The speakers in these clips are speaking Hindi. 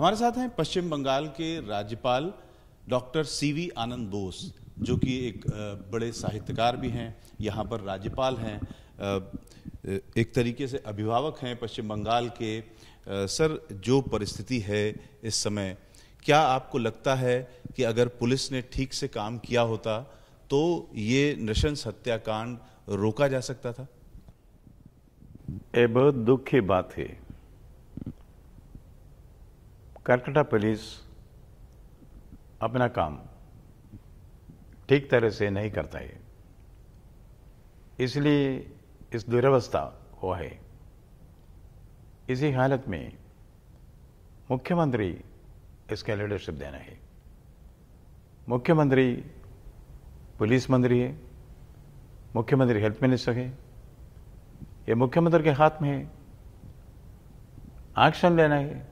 हमारे साथ हैं पश्चिम बंगाल के राज्यपाल डॉक्टर सीवी आनंद बोस, जो कि एक बड़े साहित्यकार भी हैं, यहाँ पर राज्यपाल हैं, एक तरीके से अभिभावक हैं पश्चिम बंगाल के। सर, जो परिस्थिति है इस समय, क्या आपको लगता है कि अगर पुलिस ने ठीक से काम किया होता तो ये नृशंस हत्याकांड रोका जा सकता था? ये बहुत दुख की बात है। कलकत्ता पुलिस अपना काम ठीक तरह से नहीं करता है, इसलिए इस दुर्वस्था हुआ है। इसी हालत में मुख्यमंत्री इसका लीडरशिप देना है। मुख्यमंत्री पुलिस मंत्री है, मुख्यमंत्री हेल्थ मिनिस्टर है। ये मुख्यमंत्री के हाथ में है, एक्शन लेना है,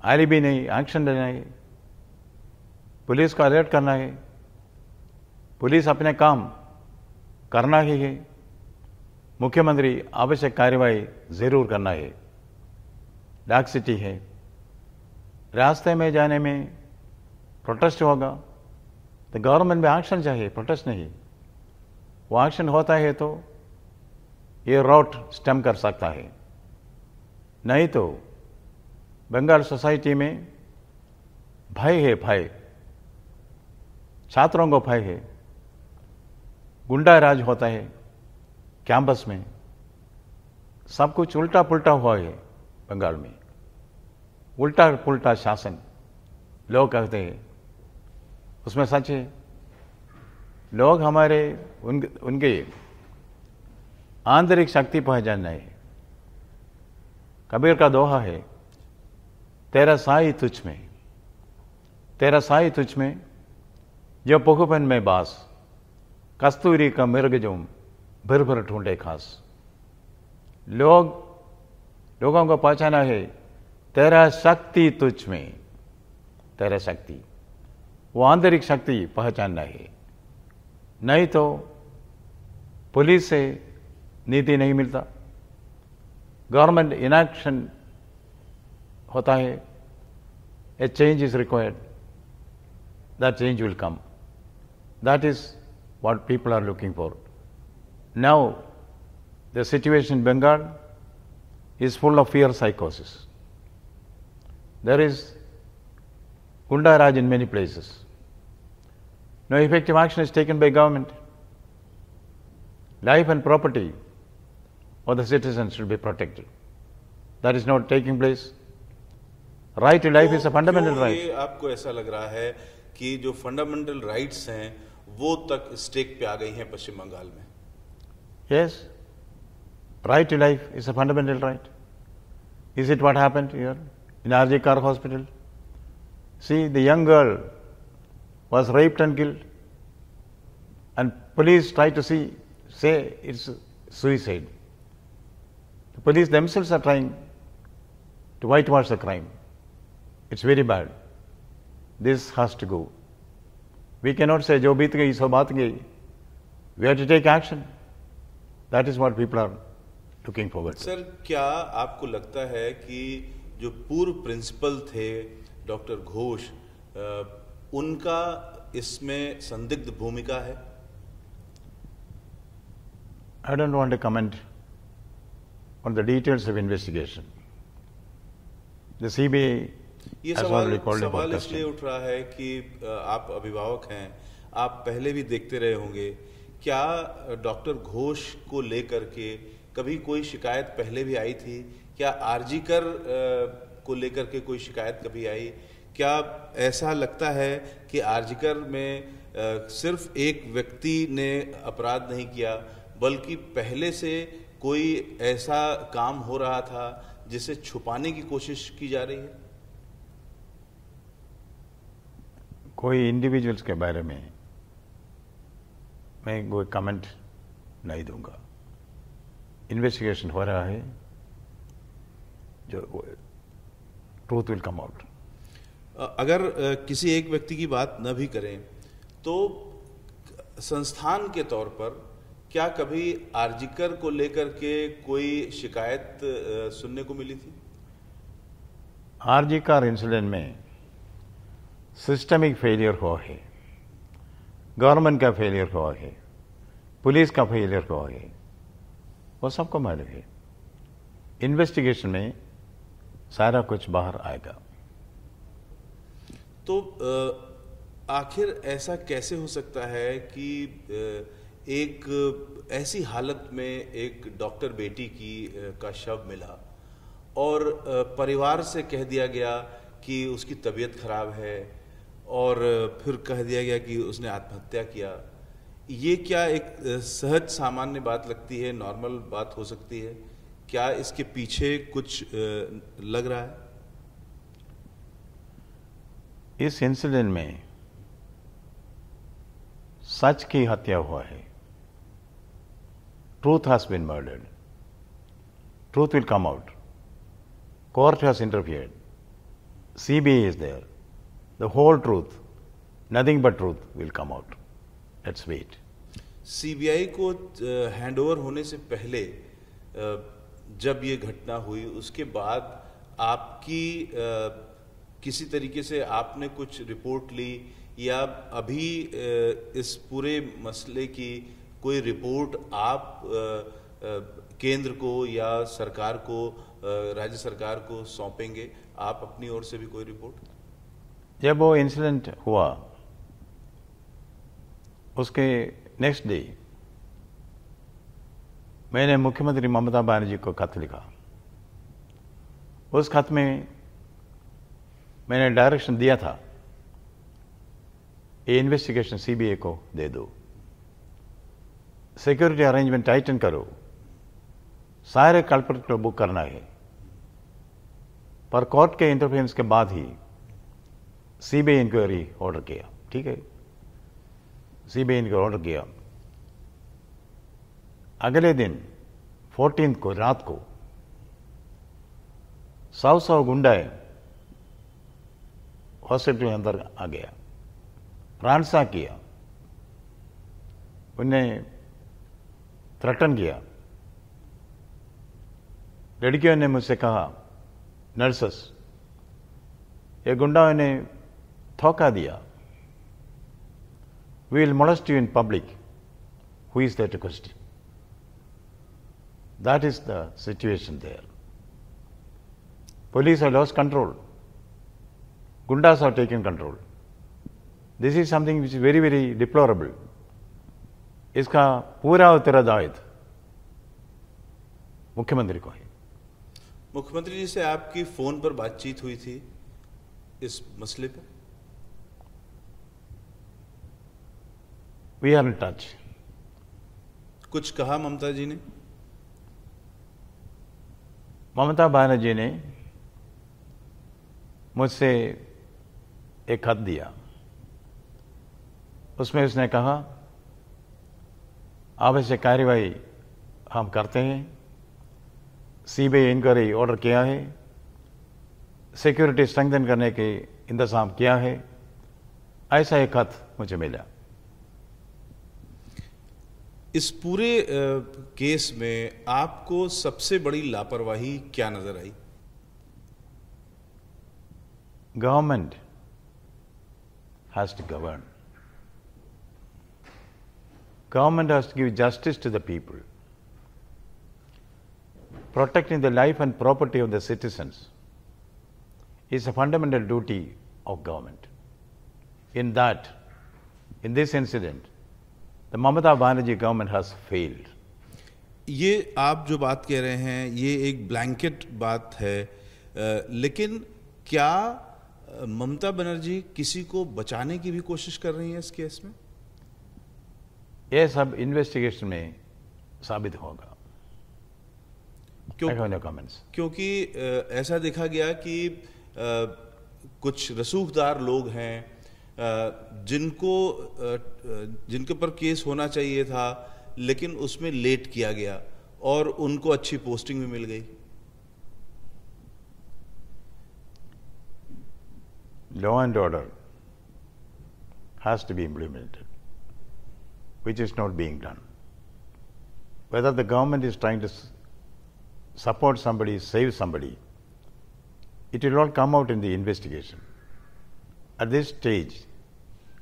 आलिबी नहीं, एक्शन लेना है। पुलिस को अलर्ट करना है, पुलिस अपने काम करना ही है। मुख्यमंत्री आवश्यक कार्रवाई जरूर करना है। डार्क सिटी है, रास्ते में जाने में प्रोटेस्ट होगा तो गवर्नमेंट में एक्शन चाहिए, प्रोटेस्ट नहीं। वो एक्शन होता है तो ये रोड स्टेम कर सकता है, नहीं तो बंगाल सोसाइटी में भय है, भय, छात्रों को भय है, गुंडा राज होता है कैंपस में। सब कुछ उल्टा पुल्टा हुआ है बंगाल में, उल्टा पुल्टा शासन लोग कहते हैं, उसमें सच है। लोग हमारे उनके आंतरिक शक्ति पहचानना है। कबीर का दोहा है, तेरा साई तुझ में, तेरा साई तुझ में, जो पुखपन में बास, कस्तूरी का मिर्ग जो भर भर ढूंढे खास। लोगों को पहचाना है, तेरा शक्ति तुझ में, तेरा शक्ति, वो आंतरिक शक्ति पहचानना है। नहीं तो पुलिस से नीति नहीं मिलता, गवर्नमेंट इनएक्शन होता है। ए change is required, that change will come. That is what people are looking for. Now, the situation in Bengal is full of fear psychosis. There is Gunda Raj in many places. No effective action is taken by government. Life and property of the citizens should be protected. That is not taking place. Right to life is a fundamental right. ये आपको ऐसा लग रहा है कि जो फंडामेंटल राइट्स हैं वो तक स्टेक पे आ गई हैं पश्चिम बंगाल में? Yes, right to life is a fundamental right. Is it what happened here in RJ Kar Hospital? See, the young girl was raped and killed, and police tried to say it's suicide. The police themselves are trying to whitewash the crime. It's very bad. This has to go. We cannot say जो बीत गई सो बात गई. We have to take action. That is what people are looking forward to. Sir, क्या आपको लगता है कि जो पूर्व प्रिंसिपल थे डॉक्टर घोष, उनका इसमें संदिग्ध भूमिका है? I don't want to comment on the details of investigation. The CBI ये सवाल इसलिए उठ रहा है कि आप अभिभावक हैं, आप पहले भी देखते रहे होंगे। क्या डॉक्टर घोष को लेकर के कभी कोई शिकायत पहले भी आई थी? क्या आरजीकर को लेकर के कोई शिकायत कभी आई? क्या ऐसा लगता है कि आरजीकर में सिर्फ एक व्यक्ति ने अपराध नहीं किया, बल्कि पहले से कोई ऐसा काम हो रहा था जिसे छुपाने की कोशिश की जा रही है? कोई इंडिविजुअल्स के बारे में मैं कोई कमेंट नहीं दूंगा। इन्वेस्टिगेशन हो रहा है, जो ट्रूथ विल कम आउट। अगर किसी एक व्यक्ति की बात न भी करें तो संस्थान के तौर पर क्या कभी आरजीकर को लेकर के कोई शिकायत सुनने को मिली थी? आरजी कार इंसिडेंट में सिस्टमिक फेलियर हुआ है, गवर्नमेंट का फेलियर हुआ है, पुलिस का फेलियर हुआ है, वो सबको मालूम है। इन्वेस्टिगेशन में सारा कुछ बाहर आएगा। तो आखिर ऐसा कैसे हो सकता है कि एक ऐसी हालत में एक डॉक्टर बेटी का शव मिला और परिवार से कह दिया गया कि उसकी तबीयत खराब है और फिर कह दिया गया कि उसने आत्महत्या किया। ये क्या एक सहज सामान्य बात लगती है, नॉर्मल बात हो सकती है? क्या इसके पीछे कुछ लग रहा है? इस इंसिडेंट में सच की हत्या हुआ है। Truth has been murdered, truth will come out, court has interfered, CBI is there, the whole truth, nothing but truth will come out. Let's wait. CBI को हैंडओवर होने से पहले जब ये घटना हुई उसके बाद आपकी किसी तरीके से आपने कुछ रिपोर्ट ली या अभी इस पूरे मसले की कोई रिपोर्ट आप केंद्र को या सरकार को, राज्य सरकार को सौंपेंगे? आप अपनी ओर से भी कोई रिपोर्ट? जब वो इंसिडेंट हुआ उसके नेक्स्ट डे मैंने मुख्यमंत्री ममता बनर्जी को खत लिखा। उस खत में मैंने डायरेक्शन दिया था, ये इन्वेस्टिगेशन सीबीआई को दे दो, सिक्योरिटी अरेंजमेंट टाइटन करो, सारे कल्प्रिट को बुक करना है। पर कोर्ट के इंटरफेरेंस के बाद ही सीबीआई इंक्वायरी ऑर्डर किया। ठीक है, सीबीआई इंक्वायरी ऑर्डर किया। अगले दिन 14 को रात को 100 गुंडा हॉस्पिटल के अंदर आ गया, रानसा किया, उन्हें थ्रेटन किया। लड़कियों ने मुझसे कहा, नर्सेस, ये गुंडाओं ने धोखा दिया, we will molest you in public, who is there to question? That is the situation there. Police have lost control. Gundas have taken control. This is something which is very, very deplorable. इसका पूरा उत्तरदायित्व मुख्यमंत्री को है। मुख्यमंत्री जी से आपकी फोन पर बातचीत हुई थी इस मसले पर? We are in touch. कुछ कहा ममता जी ने? ममता बनर्जी ने मुझसे एक खत दिया, उसमें उसने कहा आवश्यक कार्यवाही हम करते हैं, सीबीआई इंक्वायरी ऑर्डर किया है, सिक्योरिटी स्ट्रेंथन करने के इंतजाम किया है। ऐसा एक खत मुझे मिला। इस पूरे केस में आपको सबसे बड़ी लापरवाही क्या नजर आई? Government has to govern. Government has to give justice to the people. Protecting the life and property of the citizens is a fundamental duty of government. In this incident, the Mamata Banerjee government has failed. ये आप जो बात कह रहे हैं ये एक ब्लैंकेट बात है, लेकिन क्या ममता बनर्जी किसी को बचाने की भी कोशिश कर रही हैं इस केस में? यह सब इन्वेस्टिगेशन में साबित होगा। क्योंकि ऐसा देखा गया कि कुछ रसूखदार लोग हैं जिनके ऊपर केस होना चाहिए था लेकिन उसमें लेट किया गया और उनको अच्छी पोस्टिंग भी मिल गई। Law and order has to be implemented, which is not being done. Whether the government is trying to support somebody, save somebody, It will all come out in the investigation. At this stage,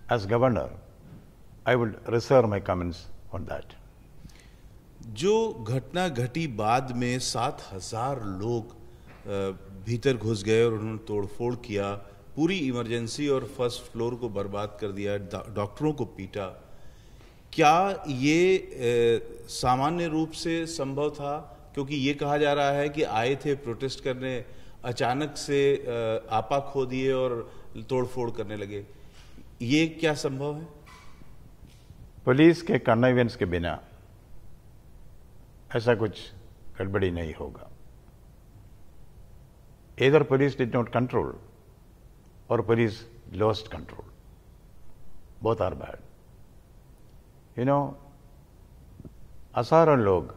as governor, I would reserve my comments on that. जो घटना घटी बाद में 7,000 लोग भीतर घुस गए और उन्होंने तोड़फोड़ किया, पूरी इमरजेंसी और फर्स्ट फ्लोर को बर्बाद कर दिया, डॉक्टरों को पीटा, क्या ये सामान्य रूप से संभव था? क्योंकि ये कहा जा रहा है कि आए थे प्रोटेस्ट करने, अचानक से आपा खो दिए और तोड़फोड़ करने लगे, ये क्या संभव है? पुलिस के कन्नाइवेंस के बिना ऐसा कुछ गड़बड़ी नहीं होगा. Either police did not control or police lost control. Both are bad. You know, हजारों लोग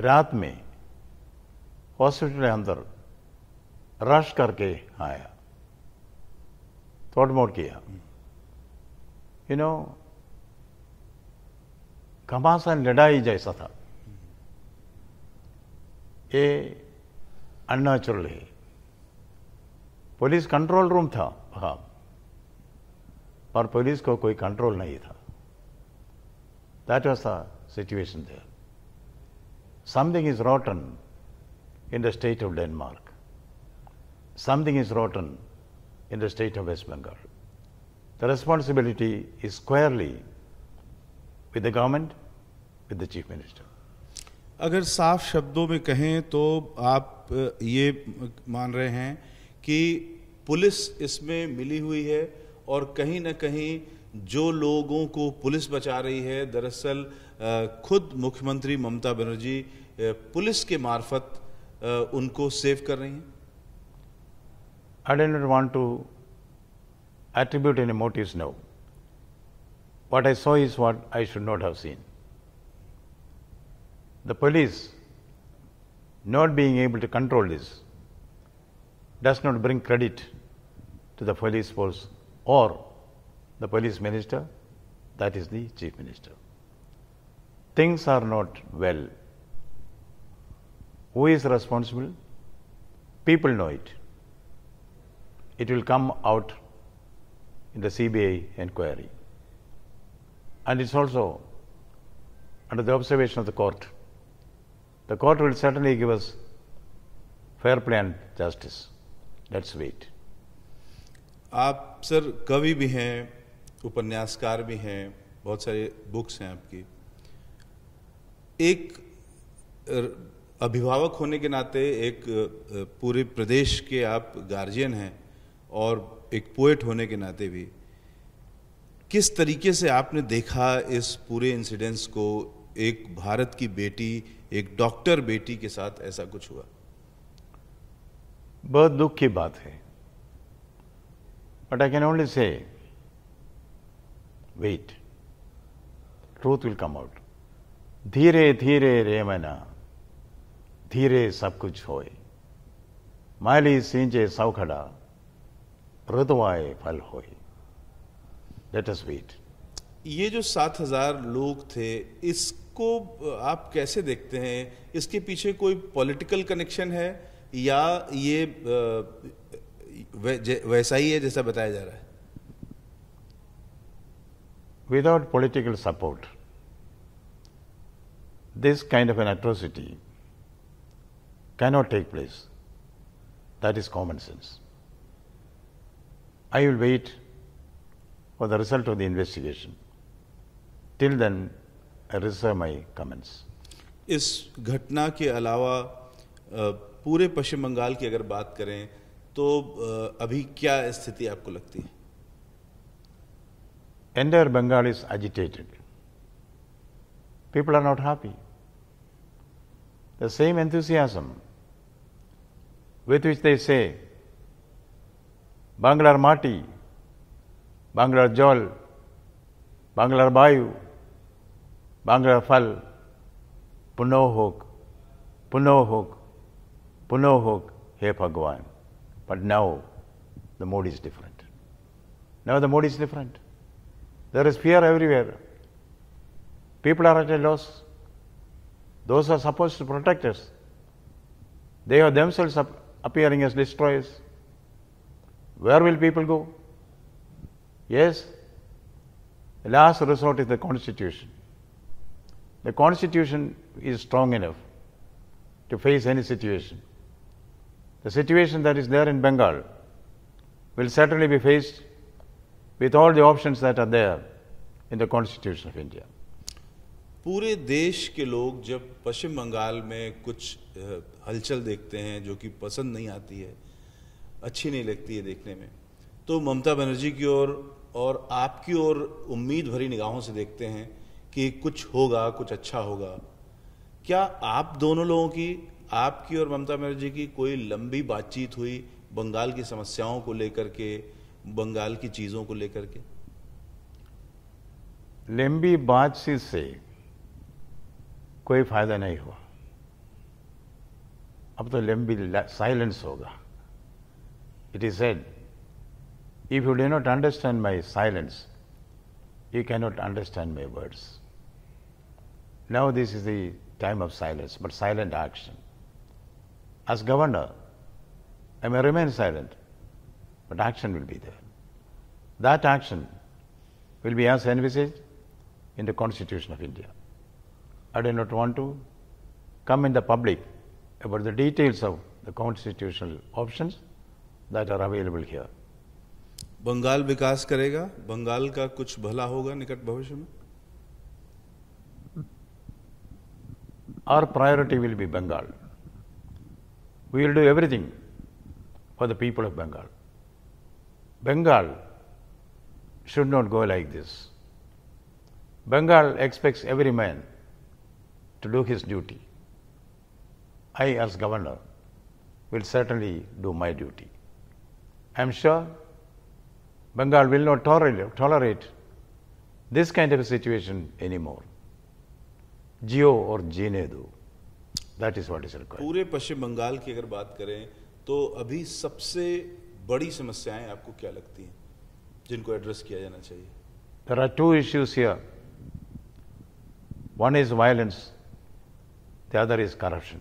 रात में हॉस्पिटल के अंदर रश करके आया, तोड़मोड़ किया. You know, घमासान लड़ाई जैसा था. ये अननेचुरल है. पुलिस कंट्रोल रूम था वहां, पर पुलिस को कोई कंट्रोल नहीं था. That was the situation there. Something is rotten in the state of Denmark. Something is rotten in the state of West Bengal. The responsibility is squarely with the government, with the chief minister. अगर साफ शब्दों में कहें तो आप ये मान रहे हैं कि पुलिस इसमें मिली हुई है और कहीं ना कहीं जो लोगों को पुलिस बचा रही है, दरअसल खुद मुख्यमंत्री ममता बनर्जी पुलिस के मार्फत उनको सेव कर रही हैं. I do not want to attribute any motives now. What I saw is what I should not have seen. The police not being able to control this does not bring credit to the police force or the police minister, that is the chief minister. Things are not well. Who is responsible? People know it. It will come out in the CBI inquiry. And it's also under the observation of the court. The court will certainly give us fair play and justice. Let's wait. आप सर कवि भी हैं, उपन्यासकार भी हैं, बहुत सारे बुक्स हैं आपकी. एक अभिभावक होने के नाते, एक पूरे प्रदेश के आप गार्जियन हैं और एक पोएट होने के नाते भी, किस तरीके से आपने देखा इस पूरे इंसिडेंट्स को? एक भारत की बेटी, एक डॉक्टर बेटी के साथ ऐसा कुछ हुआ. बहुत दुख की बात है. But I can only say wait, truth will come out. धीरे धीरे रे मना, धीरे सब कुछ होए, माली सींचे सौखड़ा, ऋतुआए फल होए. Let us wait. ये जो 7,000 लोग थे, इसको आप कैसे देखते हैं? इसके पीछे कोई पॉलिटिकल कनेक्शन है या ये वैसा ही है जैसा बताया जा रहा है? Without political support, this kind of an atrocity cannot take place. That is common sense. I will wait for the result of the investigation. Till then, I reserve my comments. इस घटना के अलावा पूरे पश्चिम बंगाल की अगर बात करें तो अभी क्या स्थिति आपको लगती है? Entire Bengal is agitated. People are not happy. The same enthusiasm with which they say, Banglar Mati, Banglar Jol, Banglar Bayu, Banglar Fal, Punohok, Punohok, Punohok, He Bhagwan. But now the mood is different. Now the mood is different. There is fear everywhere. People are at a loss. Those who are supposed to protect us, they have themselves appearing as destroyers. Where will people go? Yes, the last resort is the Constitution. The Constitution is strong enough to face any situation. The situation that is there in Bengal will certainly be faced with all the options that are there in the Constitution of India. पूरे देश के लोग जब पश्चिम बंगाल में कुछ हलचल देखते हैं जो कि पसंद नहीं आती है, अच्छी नहीं लगती है देखने में, तो ममता बनर्जी की ओर और आपकी ओर उम्मीद भरी निगाहों से देखते हैं कि कुछ होगा, कुछ अच्छा होगा। क्या आप दोनों लोगों की, आपकी और ममता बनर्जी की कोई लंबी बातचीत हुई बंगाल की समस्याओं को लेकर के, बंगाल की चीज़ों को लेकर के? लंबी बातचीत से कोई फायदा नहीं हुआ। अब तो लंबी साइलेंस होगा। It is said, if you do not understand my silence, you cannot understand my words. Now this is the time of silence, but silent action. As governor, I may remain silent, but action will be there. That action will be as envisaged in the Constitution of India. I do not want to come in the public about the details of the constitutional options that are available here. Bengal विकास करेगा, बंगाल का कुछ भला होगा निकट भविष्य में? Our priority will be Bengal. We will do everything for the people of Bengal. Bengal should not go like this. Bengal expects every man to do his duty. I, as governor, will certainly do my duty. I am sure Bengal will not tolerate this kind of a situation anymore. जियो और जीने दो, that is what is required. पूरे पश्चिम बंगाल की अगर बात करें तो अभी सबसे बड़ी समस्याएं आपको क्या लगती हैं जिनको एड्रेस किया जाना चाहिए? There are two issues here. One is violence, the other is corruption.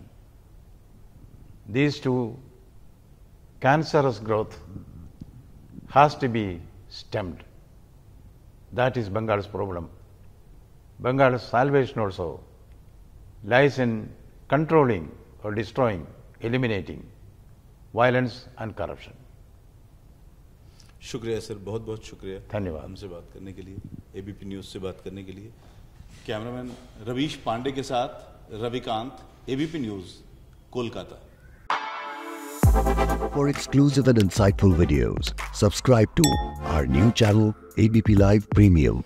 These two cancerous growth has to be stemmed. That is Bengal's problem. Bengal's salvation also lies in controlling or destroying, eliminating violence and corruption. शुक्रिया सर, बहुत बहुत शुक्रिया, धन्यवाद हमसे बात करने के लिए, एबीपी न्यूज़ से बात करने के लिए। कैमरामैन रवीश पांडे के साथ Ravikant, ABP news, Kolkata. For exclusive and insightful videos, subscribe to our new channel ABP Live Premium.